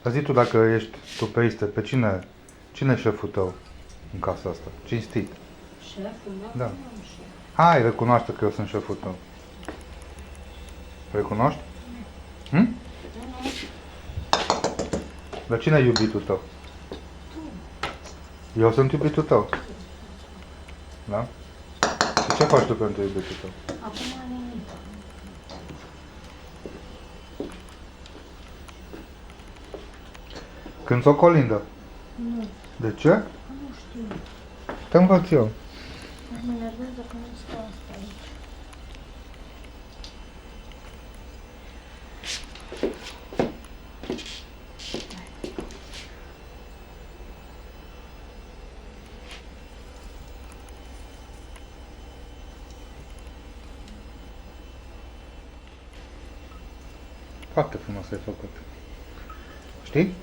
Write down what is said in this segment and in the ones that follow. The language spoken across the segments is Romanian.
Zi tu dacă ești tupeiste, pe cine e șeful tău în casa asta? Cinstit. Șeful meu? Da. Nu am șef. Hai, recunoaște că eu sunt șeful tău. Recunoști? Hm? Nu. Dar cine e iubitul tău? Eu sunt iubitul tău. Da? Și ce faci tu pentru iubitul tău? Acum nimic. Când o colindă. Nu. De ce? Nu știu. Te învăț eu. Mă enervează că nu stau asta aici. Foarte frumos ai făcut. Știi?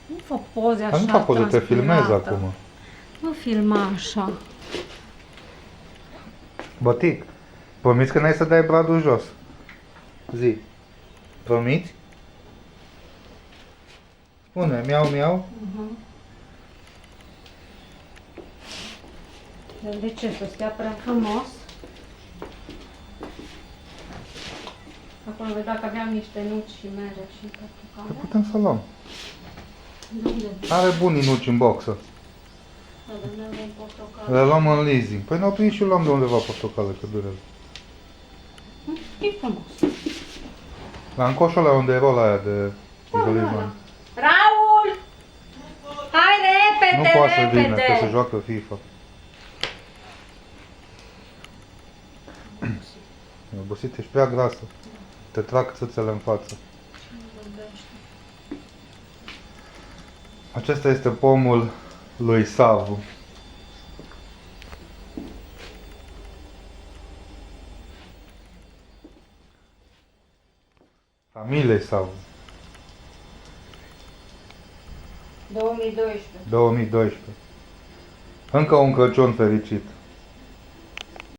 Nu fă poze așa Dar nu fac poze, te filmez transpirată. acum. Nu filma așa. Bătic, promiți că n-ai să dai bradul jos. Zi. Promiți? Spune, miau, miau. De ce? Să stea prea frumos? Acum vedea că aveam niște nuci și mere și Că portocale. putem să luăm. De unde? Are bunii nuci în boxă. Da, dar nu avem portocale. Le luăm în leasing. Păi ne oprim și luăm de undeva portocale, că durează. E frumos. La încoșul unde e rola aia de izolizman. Raul! Hai repede, Nu poate să vină, repede! că se joacă FIFA. E obosit, ești prea grasă. Te trag țâțele în față. Acesta este pomul lui Savu. Familiei Savu. 2012. 2012. Încă un Crăciun fericit.